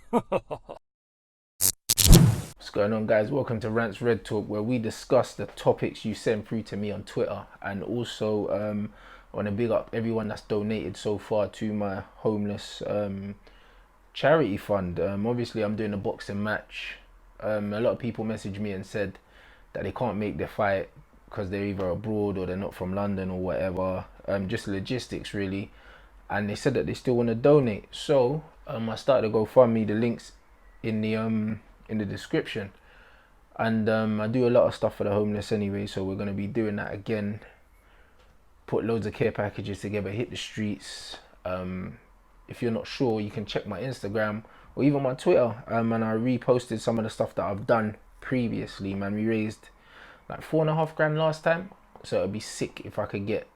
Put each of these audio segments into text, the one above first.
What's going on, guys? Welcome to Rants Red Talk, where we discuss the topics you send through to me on Twitter, and also I want to big up everyone that's donated so far to my homeless charity fund. Obviously, I'm doing a boxing match. A lot of people messaged me and said that they can't make their fight because they're either abroad or they're not from London or whatever. Just logistics, really. And they said that they still want to donate. So I started to GoFundMe. The links in the description. And I do a lot of stuff for the homeless anyway, so we're gonna be doing that again. Put loads of care packages together, hit the streets. If you're not sure, you can check my Instagram or even my Twitter. And I reposted some of the stuff that I've done previously. Man, we raised like 4.5 grand last time, so it'd be sick if I could get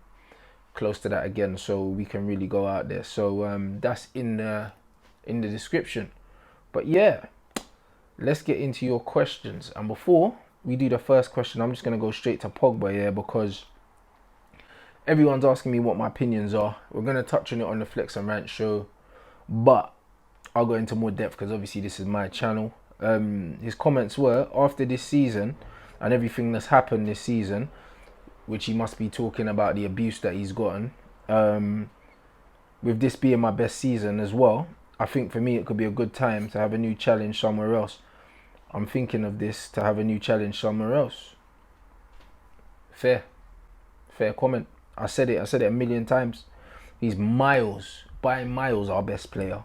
close to that again, so we can really go out there. So that's in the description. But yeah, let's get into your questions. And before we do the first question, I'm just going to go straight to Pogba here because everyone's asking me what my opinions are. We're going to touch on it on the Flex and Rant show, but I'll go into more depth because obviously this is my channel. His comments were, after this season and everything that's happened this season, which he must be talking about the abuse that he's gotten, with this being my best season as well, I think for me it could be a good time to have a new challenge somewhere else. I'm thinking of this to have a new challenge somewhere else. Fair comment. I said it a million times. He's miles, by miles, our best player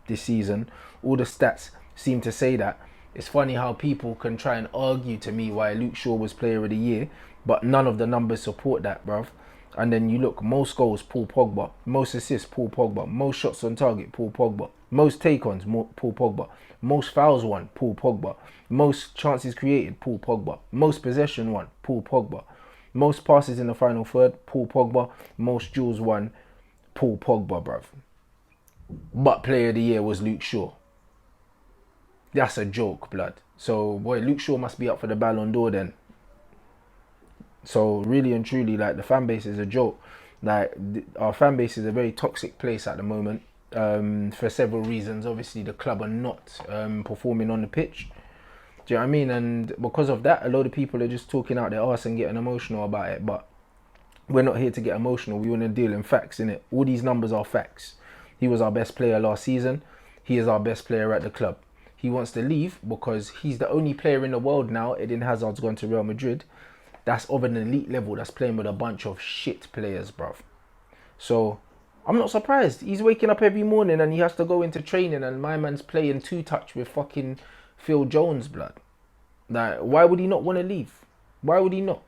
this season. All the stats seem to say that. It's funny how people can try and argue to me why Luke Shaw was player of the year, but none of the numbers support that, bruv. And then you look, most goals, Paul Pogba. Most assists, Paul Pogba. Most shots on target, Paul Pogba. Most take-ons, Paul Pogba. Most fouls won, Paul Pogba. Most chances created, Paul Pogba. Most possession won, Paul Pogba. Most passes in the final third, Paul Pogba. Most duels won, Paul Pogba, bruv. But player of the year was Luke Shaw. That's a joke, blood. So, boy, Luke Shaw must be up for the Ballon d'Or then. So really and truly, like, the fan base is a joke. Like, our fan base is a very toxic place at the moment, for several reasons. Obviously, the club are not performing on the pitch. Do you know what I mean? And because of that, a lot of people are just talking out their arse and getting emotional about it. But we're not here to get emotional. We want to deal in facts, innit? All these numbers are facts. He was our best player last season. He is our best player at the club. He wants to leave because he's the only player in the world now. Eden Hazard's gone to Real Madrid. That's of an elite level. That's playing with a bunch of shit players, bruv. So I'm not surprised. He's waking up every morning and he has to go into training and my man's playing two-touch with fucking Phil Jones, blood. Like, why would he not want to leave? Why would he not?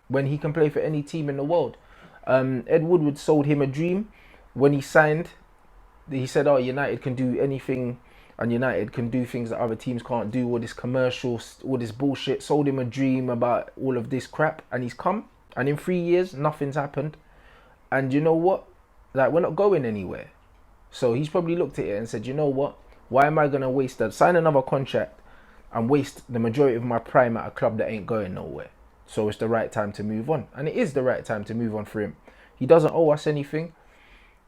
When he can play for any team in the world. Ed Woodward sold him a dream when he signed. He said, oh, United can do anything and United can do things that other teams can't do, all this commercial, all this bullshit. Sold him a dream about all of this crap, and he's come, and in 3 years nothing's happened. And you know what, like, we're not going anywhere. So he's probably looked at it and said, you know what, why am I going to waste that, sign another contract and waste the majority of my prime at a club that ain't going nowhere? So it's the right time to move on, and it is the right time to move on for him. He doesn't owe us anything.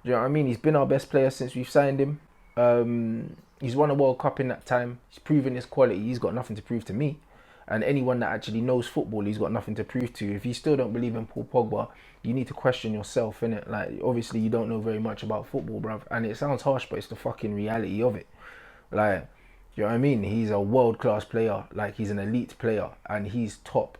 Do you know what I mean? He's been our best player since we've signed him. He's won a World Cup in that time. He's proven his quality. He's got nothing to prove to me. And anyone that actually knows football, he's got nothing to prove to. If you still don't believe in Paul Pogba, you need to question yourself, innit? Like, obviously you don't know very much about football, bruv. And it sounds harsh, but it's the fucking reality of it. Like, you know what I mean? He's a world-class player. Like, he's an elite player. And he's top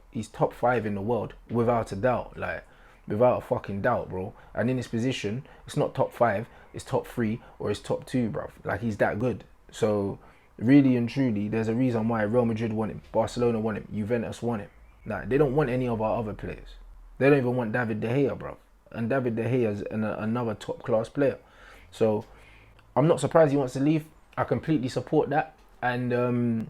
5 in the world, without a doubt. Like, without a fucking doubt, bro. And in his position, it's not top 5, it's top 3 or it's top 2, bruv. Like, he's that good. So really and truly, there's a reason why Real Madrid want him, Barcelona want him, Juventus want him. Like, they don't want any of our other players. They don't even want David De Gea, bruv. And David De Gea is another top class player. So I'm not surprised he wants to leave. I completely support that. And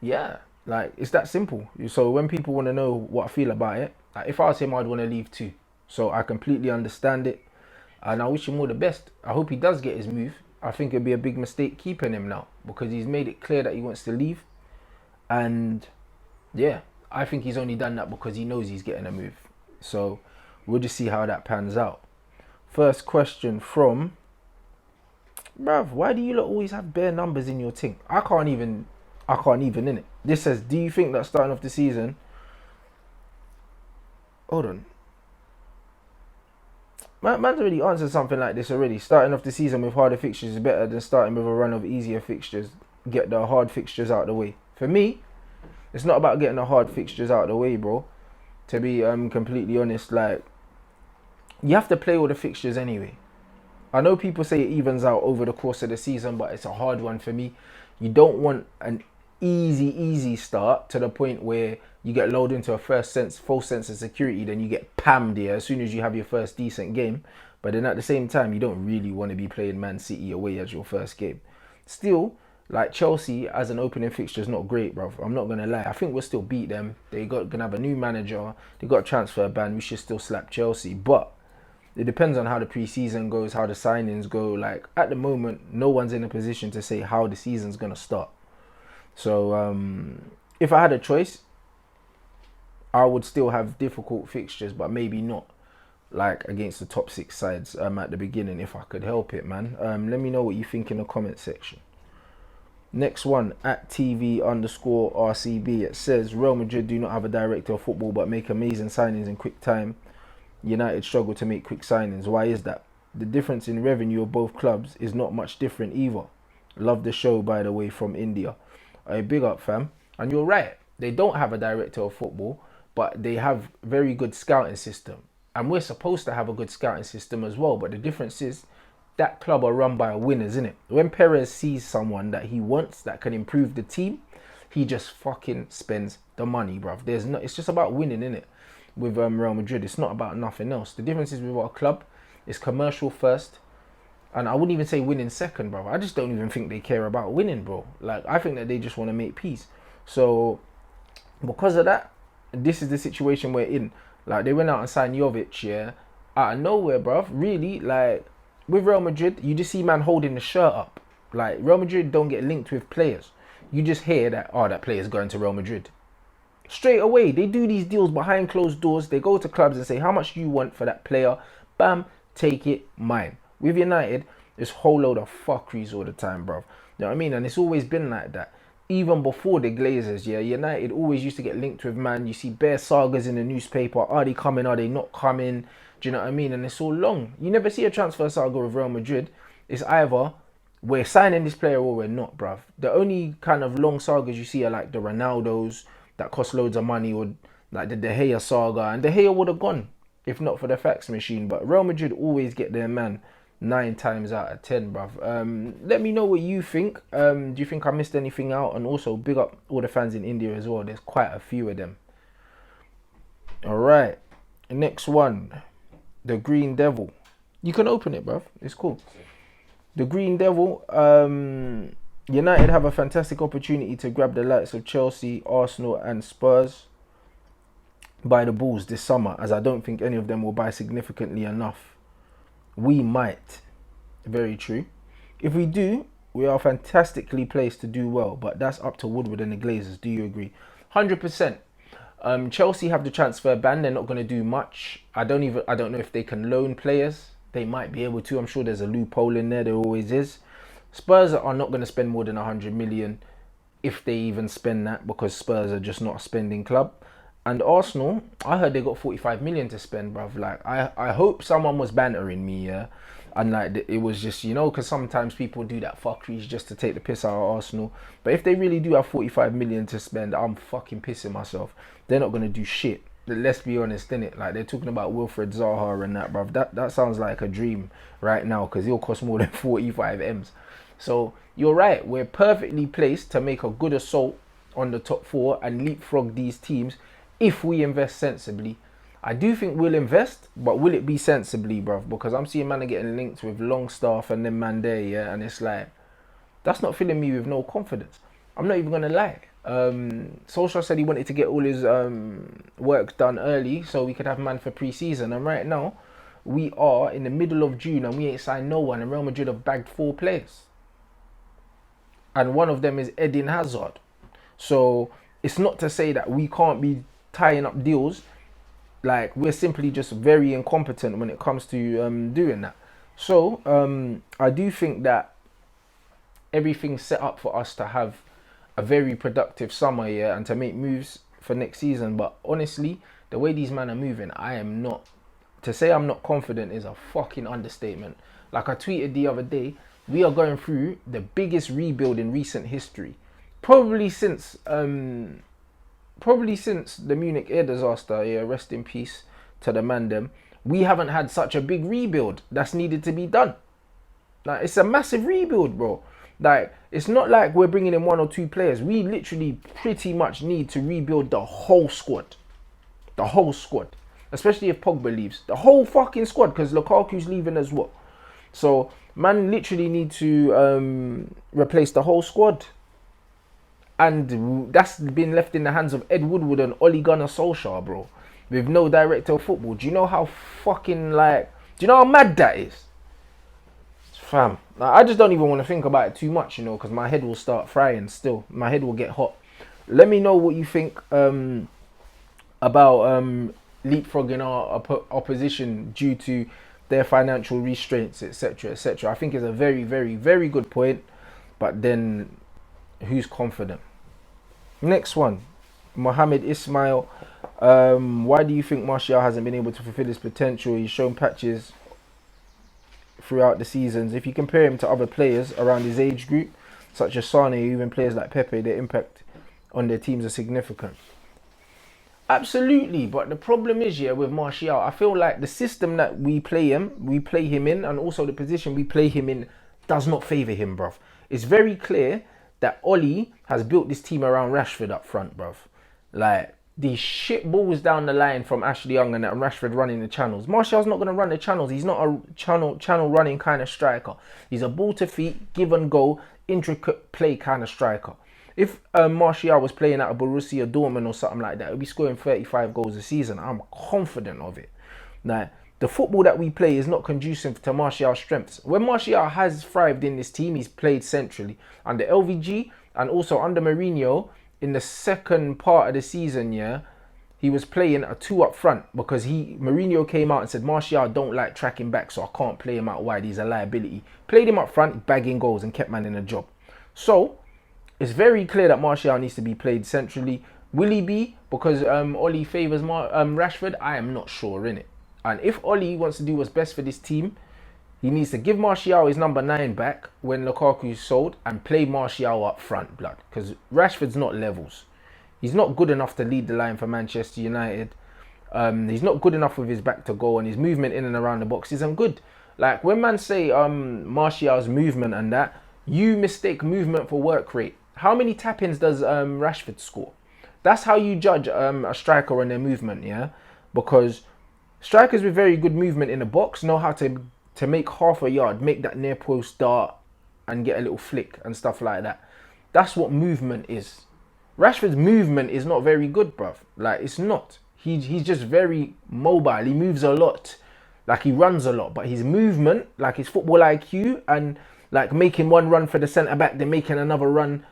yeah, like, it's that simple. So when people want to know what I feel about it, like, if I was him, I'd want to leave too. So I completely understand it, and I wish him all the best. I hope he does get his move. I think it'd be a big mistake keeping him now because he's made it clear that he wants to leave. And yeah, I think he's only done that because he knows he's getting a move. So we'll just see how that pans out. First question from Bruv, why do you lot always have bare numbers in your thing? I can't even in it. This says, do you think that starting off the season? Hold on. Man's already answered something like this already. Starting off the season with harder fixtures is better than starting with a run of easier fixtures. Get the hard fixtures out of the way. For me, it's not about getting the hard fixtures out of the way, bro. To be completely honest, like, you have to play all the fixtures anyway. I know people say it evens out over the course of the season, but it's a hard one for me. You don't want an easy start to the point where you get lulled into a false sense of security, then you get pammed here as soon as you have your first decent game. But then at the same time, you don't really want to be playing Man City away as your first game. Still, like, Chelsea as an opening fixture is not great, bro. I'm not gonna lie. I think we'll still beat them. Gonna have a new manager. They got a transfer ban. We should still slap Chelsea, but it depends on how the preseason goes, how the signings go. Like, at the moment, no one's in a position to say how the season's gonna start. So if I had a choice, I would still have difficult fixtures, but maybe not like against the top 6 sides at the beginning if I could help it, man. Let me know what you think in the comment section. Next one, at TV_RCB. It says, Real Madrid do not have a director of football but make amazing signings in quick time. United struggle to make quick signings. Why is that? The difference in revenue of both clubs is not much different either. Love the show, by the way, from India. A big up, fam. And you're right. They don't have a director of football, but they have very good scouting system. And we're supposed to have a good scouting system as well. But the difference is that club are run by winners, isn't it? When Perez sees someone that he wants that can improve the team, he just fucking spends the money, bruv. It's just about winning, innit? With Real Madrid, it's not about nothing else. The difference is with our club, it's commercial first, and I wouldn't even say winning second, bro. I just don't even think they care about winning, bro. Like, I think that they just want to make peace. So because of that, this is the situation we're in. Like, they went out and signed Jovic, yeah, out of nowhere, bro. Really, like, with Real Madrid, you just see man holding the shirt up. Like, Real Madrid don't get linked with players. You just hear that, oh, that player's going to Real Madrid. Straight away, they do these deals behind closed doors. They go to clubs and say, how much do you want for that player? Bam, take it, mine. With United, this whole load of fuckeries all the time, bro. You know what I mean? And it's always been like that. Even before the Glazers, yeah, United always used to get linked with man. You see bare sagas in the newspaper. Are they coming? Are they not coming? Do you know what I mean? And it's all long. You never see a transfer saga with Real Madrid. It's either we're signing this player or we're not, bruv. The only kind of long sagas you see are like the Ronaldos that cost loads of money, or like the De Gea saga. And De Gea would have gone if not for the fax machine. But Real Madrid always get their man 9 times out of 10, bruv. Let me know what you think. Do you think I missed anything out? And also, big up all the fans in India as well. There's quite a few of them. Alright. Next one. The Green Devil. You can open it, bruv. It's cool. The Green Devil. United have a fantastic opportunity to grab the likes of Chelsea, Arsenal and Spurs by the balls this summer, as I don't think any of them will buy significantly enough. We might. Very true. If we do, we are fantastically placed to do well, but that's up to Woodward and the Glazers. Do you agree? 100%. Chelsea have the transfer ban. They're not going to do much. I don't know if they can loan players. They might be able to. I'm sure there's a loophole in there. There always is. Spurs are not going to spend more than 100 million, if they even spend that, because Spurs are just not a spending club. And Arsenal, I heard they got 45 million to spend, bruv. Like, I hope someone was bantering me, yeah. And like, it was just, you know, because sometimes people do that fuckeries just to take the piss out of Arsenal. But if they really do have 45 million to spend, I'm fucking pissing myself. They're not going to do shit. Let's be honest, innit? Like, they're talking about Wilfred Zaha and that, bruv. That sounds like a dream right now, because he'll cost more than 45 M's. So you're right, we're perfectly placed to make a good assault on the top 4 and leapfrog these teams if we invest sensibly. I do think we'll invest, but will it be sensibly, bruv? Because I'm seeing man getting linked with Longstaff and then man there, yeah, and it's like, that's not filling me with no confidence. I'm not even gonna lie. Solskjaer said he wanted to get all his work done early so we could have man for pre-season, and right now we are in the middle of June and we ain't signed no one, and Real Madrid have bagged 4 players. And one of them is Eden Hazard. So it's not to say that we can't be tying up deals. Like, we're simply just very incompetent when it comes to doing that. So I do think that everything's set up for us to have a very productive summer, yeah, and to make moves for next season. But honestly, the way these men are moving, I am not. To say I'm not confident is a fucking understatement. Like I tweeted the other day, we are going through the biggest rebuild in recent history, probably since the Munich air disaster. Yeah, rest in peace to the man them. We haven't had such a big rebuild that's needed to be done. Like, it's a massive rebuild, bro. Like, it's not like we're bringing in 1 or 2 players. We literally pretty much need to rebuild the whole squad. The whole squad. Especially if Pogba leaves. The whole fucking squad, because Lukaku's leaving as well. So, man literally need to replace the whole squad. And that's been left in the hands of Ed Woodward and Ole Gunnar Solskjaer, bro. With no director of football. Do you know how fucking, like... Do you know how mad that is? Fam, I just don't even want to think about it too much, you know, because my head will start frying still. My head will get hot. Let me know what you think about leapfrogging our opposition due to their financial restraints, etc., etc. I think it's a very, very, very good point. But then, who's confident? Next one, Mohamed Ismail. Why do you think Martial hasn't been able to fulfill his potential? He's shown patches throughout the seasons. If you compare him to other players around his age group, such as Sane, even players like Pepe, their impact on their teams are significant. Absolutely, but the problem is, yeah, with Martial, I feel like the system that we play him in, and also the position we play him in, does not favour him, bruv. It's very clear that Oli has built this team around Rashford up front, bruv. Like, these shit balls down the line from Ashley Young and Rashford running the channels. Martial's not going to run the channels. He's not a channel running kind of striker. He's a ball to feet, give and go, intricate play kind of striker. If Martial was playing at a Borussia Dortmund or something like that, he'd be scoring 35 goals a season. I'm confident of it. Now, the football that we play is not conducive to Martial's strengths. When Martial has thrived in this team, he's played centrally. Under LVG and also under Mourinho, in the second part of the season, yeah, he was playing a 2 up front because Mourinho came out and said, Martial don't like tracking back, so I can't play him out wide. He's a liability. Played him up front, bagging goals and kept man in a job. So, it's very clear that Martial needs to be played centrally. Will he be? Because Oli favours Rashford? I am not sure, innit? And if Oli wants to do what's best for this team, he needs to give Martial his number 9 back when Lukaku is sold and play Martial up front, blood. Because Rashford's not levels. He's not good enough to lead the line for Manchester United. He's not good enough with his back to goal, and his movement in and around the box isn't good. Like, when man say Martial's movement and that, you mistake movement for work rate. How many tap-ins does Rashford score? That's how you judge a striker and their movement, yeah? Because strikers with very good movement in the box know how to make half a yard, make that near post dart and get a little flick and stuff like that. That's what movement is. Rashford's movement is not very good, bruv. Like, it's not. He's just very mobile. He moves a lot. Like, he runs a lot. But his movement, like his football IQ and like making one run for the centre-back, then making another run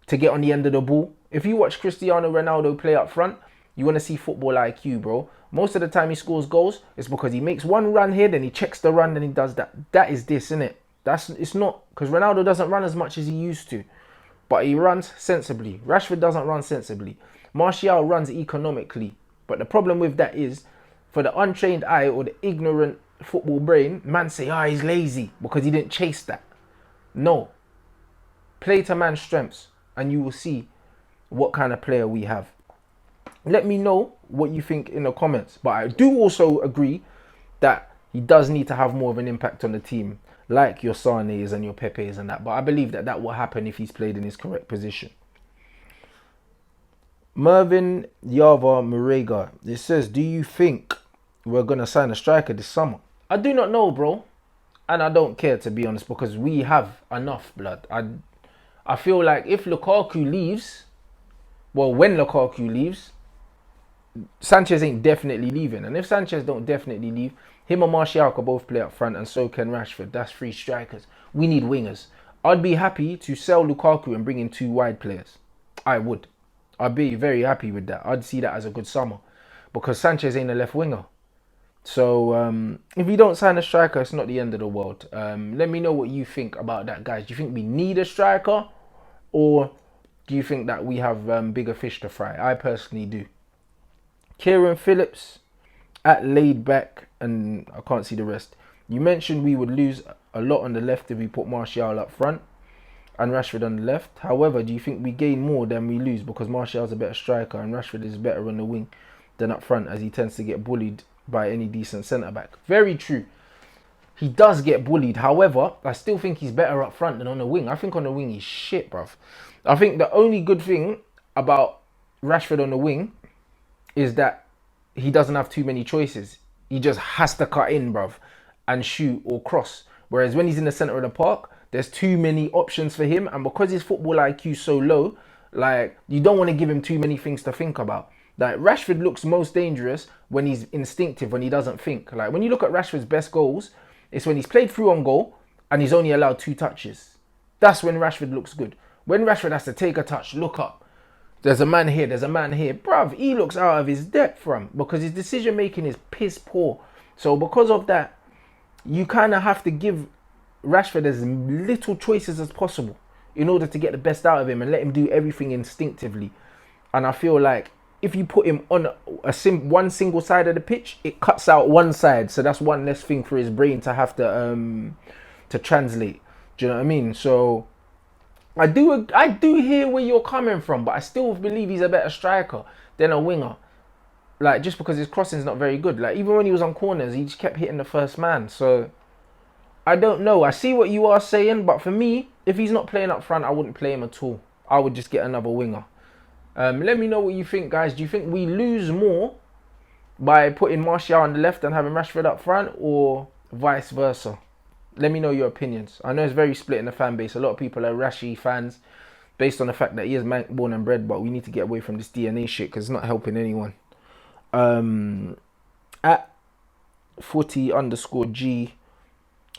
to get on the end of the ball. If you watch Cristiano Ronaldo play up front, you want to see football IQ, bro. Most of the time he scores goals, it's because he makes one run here, then he checks the run, then he does that. That is this, innit? It's not, because Ronaldo doesn't run as much as he used to. But he runs sensibly. Rashford doesn't run sensibly. Martial runs economically. But the problem with that is, for the untrained eye or the ignorant football brain, man say, he's lazy because he didn't chase that. No. Play to man's strengths and you will see what kind of player we have. Let me know what you think in the comments. But I do also agree that he does need to have more of an impact on the team, like your Sanes and your Pepes and that. But I believe that will happen if he's played in his correct position. Mervin Yava Murega, it says, do you think we're going to sign a striker this summer? I do not know, bro. And I don't care, to be honest, because we have enough, blood. I feel like if Lukaku leaves, well, when Lukaku leaves, Sanchez ain't definitely leaving. And if Sanchez don't definitely leave, him and Martial can both play up front and so can Rashford. That's 3 strikers. We need wingers. I'd be happy to sell Lukaku and bring in 2 wide players. I would. I'd be very happy with that. I'd see that as a good summer. Because Sanchez ain't a left winger. So if we don't sign a striker, it's not the end of the world. Let me know what you think about that, guys. Do you think we need a striker, or do you think that we have bigger fish to fry? I personally do. Kieran Phillips at laid back, and I can't see the rest. You mentioned we would lose a lot on the left if we put Martial up front and Rashford on the left. However, do you think we gain more than we lose because Martial's a better striker and Rashford is better on the wing than up front, as he tends to get bullied by any decent centre back? Very true. He does get bullied. However, I still think he's better up front than on the wing. I think on the wing he's shit, bruv. I think the only good thing about Rashford on the wing is that he doesn't have too many choices. He just has to cut in, bruv, and shoot or cross. Whereas when he's in the centre of the park, there's too many options for him. And because his football IQ is so low, like, you don't want to give him too many things to think about. Like, Rashford looks most dangerous when he's instinctive, when he doesn't think. Like, when you look at Rashford's best goals, it's when he's played through on goal and he's only allowed 2 touches. That's when Rashford looks good. When Rashford has to take a touch, look up, there's a man here, there's a man here. Bruv, he looks out of his depth from, because his decision making is piss poor. So because of that, you kind of have to give Rashford as little choices as possible in order to get the best out of him and let him do everything instinctively. And I feel like if you put him on one single side of the pitch, it cuts out one side. So that's one less thing for his brain to have to translate. Do you know what I mean? So I do hear where you're coming from, but I still believe he's a better striker than a winger. Like, just because his crossing's not very good. Like, even when he was on corners, he just kept hitting the first man. So I don't know. I see what you are saying, but for me, if he's not playing up front, I wouldn't play him at all. I would just get another winger. Let me know what you think, guys. Do you think we lose more by putting Martial on the left and having Rashford up front, or vice versa? Let me know your opinions. I know it's very split in the fan base. A lot of people are Rashi fans based on the fact that he is Manc born and bred, but we need to get away from this DNA shit because it's not helping anyone. At footy_G,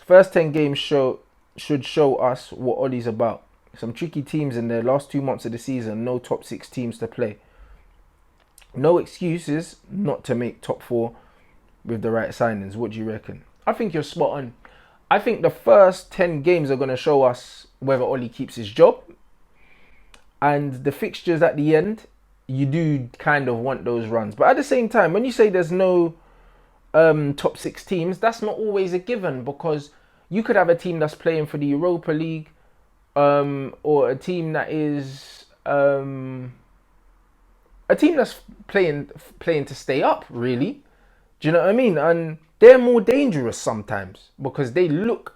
first 10 games should show us what Ollie's about. Some tricky teams in the last 2 months of the season. No top 6 teams to play. No excuses not to make top 4 with the right signings. What do you reckon? I think you're spot on. I think the first 10 games are going to show us whether Ollie keeps his job. And the fixtures at the end, you do kind of want those runs. But at the same time, when you say there's no top 6 teams, that's not always a given, because you could have a team that's playing for the Europa League, or a team that is playing to stay up, really. Do you know what I mean? And they're more dangerous sometimes because they look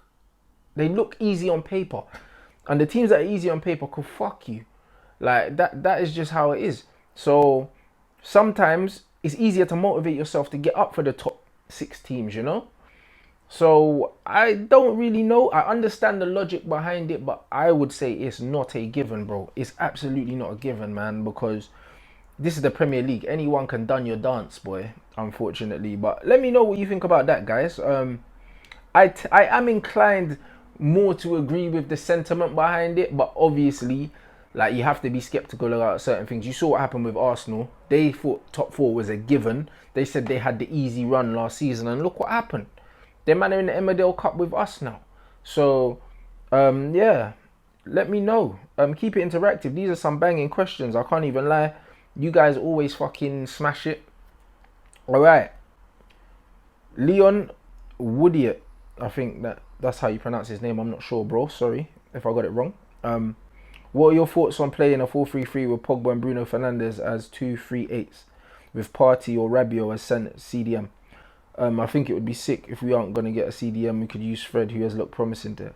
easy on paper, and the teams that are easy on paper could fuck you. Like, that is just how it is. So sometimes it's easier to motivate yourself to get up for the top 6 teams, you know? So I don't really know. I understand the logic behind it, but I would say it's not a given, bro. It's absolutely not a given, man, because this is the Premier League. Anyone can done your dance, boy, unfortunately. But let me know what you think about that, guys. I am inclined more to agree with the sentiment behind it, but obviously, like, you have to be skeptical about certain things. You saw what happened with Arsenal. They thought top 4 was a given. They said they had the easy run last season, and look what happened. They're man in the Emmerdale Cup with us now. So, yeah, let me know. Keep it interactive. These are some banging questions. I can't even lie. You guys always fucking smash it. All right. Leon Woodiot. I think that's how you pronounce his name. I'm not sure, bro. Sorry if I got it wrong. What are your thoughts on playing a 4-3-3 with Pogba and Bruno Fernandes as 2-3-8s with Partey or Rabiot as CDM? I think it would be sick if we aren't going to get a CDM. We could use Fred, who has looked promising there.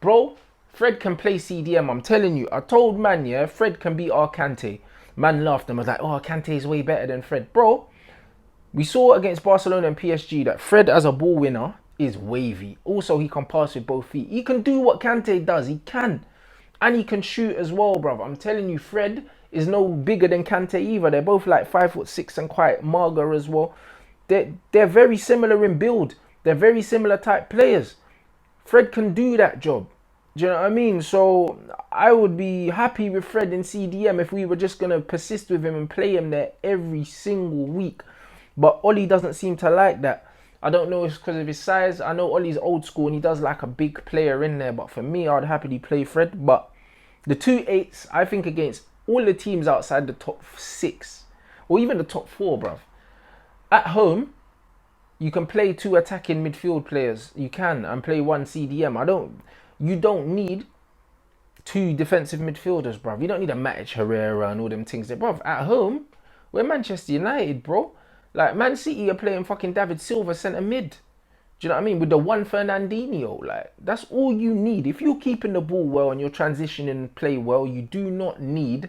Bro, Fred can play CDM. I'm telling you. I told man, yeah, Fred can beat our Kante. Man laughed and was like, oh, Kante is way better than Fred. Bro, we saw against Barcelona and PSG that Fred as a ball winner is wavy. Also, he can pass with both feet. He can do what Kante does. He can. And he can shoot as well, bruv. I'm telling you, Fred is no bigger than Kante either. They're both like 5'6" and quite mager as well. They're very similar in build. They're very similar type players. Fred can do that job. Do you know what I mean? So I would be happy with Fred in CDM if we were just going to persist with him and play him there every single week. But Ollie doesn't seem to like that. I don't know if it's because of his size. I know Ollie's old school and he does like a big player in there. But for me, I'd happily play Fred. But the 2 8s, I think against all the teams outside the top 6 or even the top 4, bruv. At home, you can play 2 attacking midfield players. You can and play 1 CDM. You don't need 2 defensive midfielders, bruv. You don't need a Matic Herrera and all them things there, bruv. At home, we're Manchester United, bro. Like, Man City are playing fucking David Silva centre mid. Do you know what I mean? With the one Fernandinho. Like, that's all you need. If you're keeping the ball well and you're transitioning and play well, you do not need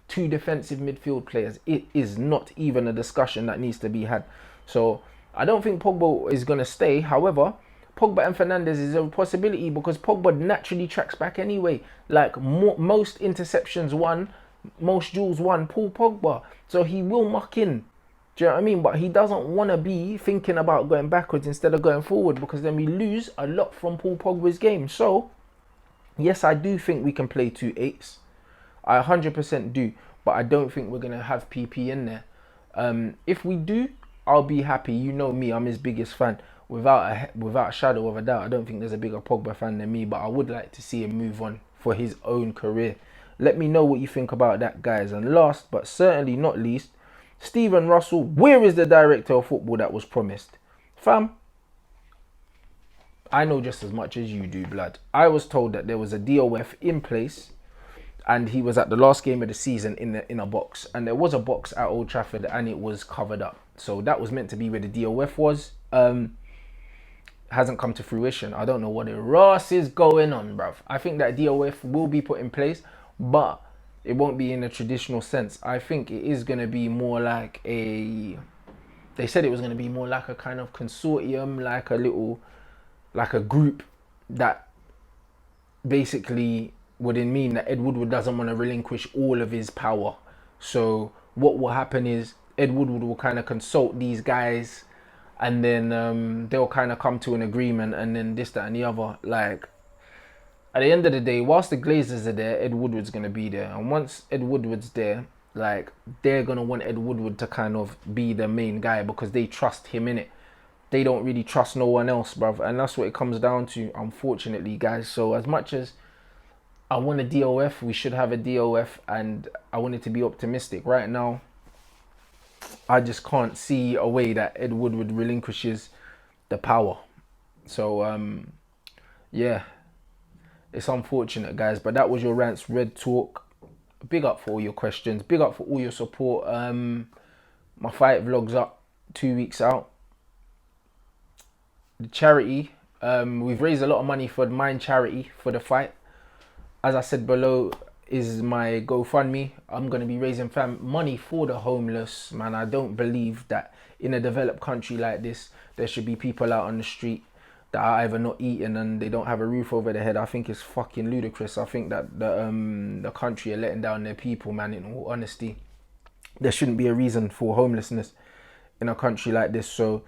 2 defensive midfield players. It is not even a discussion that needs to be had. So, I don't think Pogba is going to stay. However, Pogba and Fernandes is a possibility because Pogba naturally tracks back anyway. Like, most interceptions won, most duels won, Paul Pogba. So, he will muck in. Do you know what I mean? But he doesn't want to be thinking about going backwards instead of going forward because then we lose a lot from Paul Pogba's game. So, yes, I do think we can play 2 8s. I 100% do. But I don't think we're going to have PP in there. If we do, I'll be happy. You know me, I'm his biggest fan. Without a shadow of a doubt, I don't think there's a bigger Pogba fan than me. But I would like to see him move on for his own career. Let me know what you think about that, guys. And last, but certainly not least, Stephen Russell, where is the director of football that was promised? Fam, I know just as much as you do, blood. I was told that there was a DOF in place and he was at the last game of the season in a box. And there was a box at Old Trafford and it was covered up. So that was meant to be where the DOF was. Hasn't come to fruition. I don't know what the Ross is going on, bruv. I think that DOF will be put in place, but it won't be in a traditional sense. I think it is going to be more like they said it was going to be more like a kind of consortium, like a group that basically would mean that Ed Woodward doesn't want to relinquish all of his power. So what will happen is Ed Woodward will kind of consult these guys and then they'll kind of come to an agreement and then this, that and the other. Like, at the end of the day, whilst the Glazers are there, Ed Woodward's going to be there. And once Ed Woodward's there, like, they're going to want Ed Woodward to kind of be the main guy because they trust him in it. They don't really trust no one else, bruv. And that's what it comes down to, unfortunately, guys. So as much as I want a DOF, we should have a DOF. And I want it to be optimistic. Right now, I just can't see a way that Ed Woodward relinquishes the power. So, yeah. It's unfortunate, guys, but that was your Rants Red Talk. Big up for all your questions. Big up for all your support. My fight vlog's up 2 weeks out. The charity, we've raised a lot of money for the Mind charity for the fight. As I said below is my GoFundMe. I'm going to be raising money for the homeless, man. I don't believe that in a developed country like this, there should be people out on the street that are either not eating and they don't have a roof over their head. I think it's fucking ludicrous. I think that the country are letting down their people, man, in all honesty. There shouldn't be a reason for homelessness in a country like this. So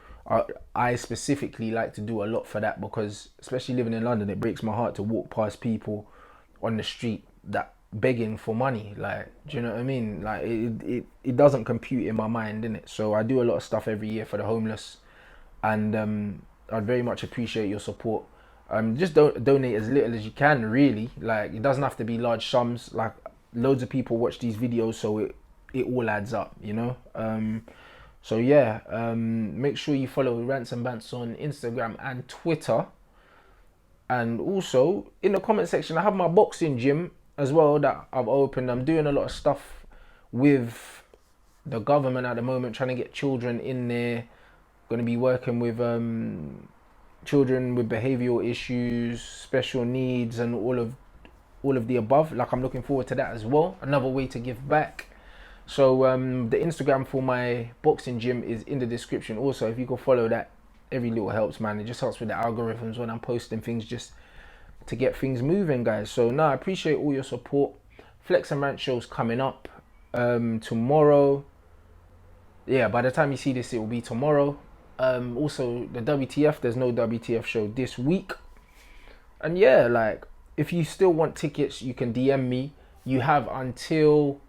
I specifically like to do a lot for that because, especially living in London, it breaks my heart to walk past people on the street that begging for money. Like, do you know what I mean? Like, it doesn't compute in my mind, innit? So I do a lot of stuff every year for the homeless. And I'd very much appreciate your support. Just donate as little as you can, really. Like, it doesn't have to be large sums. Like, loads of people watch these videos, so it all adds up, you know. So yeah, make sure you follow Rants and Bants on Instagram and Twitter. And also in the comment section, I have my boxing gym as well that I've opened. I'm doing a lot of stuff with the government at the moment, trying to get children in there. Going to be working with children with behavioural issues, special needs, and all of the above. Like, I'm looking forward to that as well. Another way to give back. So the Instagram for my boxing gym is in the description. Also, if you can follow that, every little helps, man. It just helps with the algorithms when I'm posting things, just to get things moving, guys. So now I appreciate all your support. Flex and Rant show's coming up tomorrow. Yeah, by the time you see this, it will be tomorrow. Also, the WTF, there's no WTF show this week. And yeah, like, if you still want tickets, you can DM me. You have until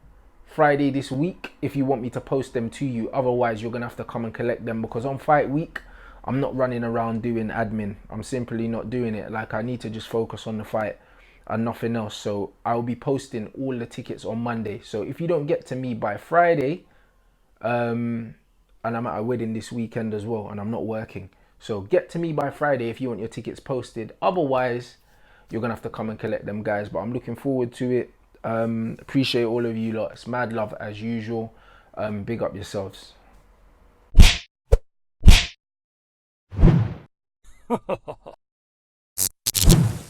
Friday this week if you want me to post them to you. Otherwise, you're going to have to come and collect them, because on fight week, I'm not running around doing admin. I'm simply not doing it. Like, I need to just focus on the fight and nothing else. So I'll be posting all the tickets on Monday. So if you don't get to me by Friday, and I'm at a wedding this weekend as well, and I'm not working. So get to me by Friday if you want your tickets posted. Otherwise, you're gonna have to come and collect them, guys. But I'm looking forward to it. Appreciate all of you lot. It's mad love as usual. Big up yourselves.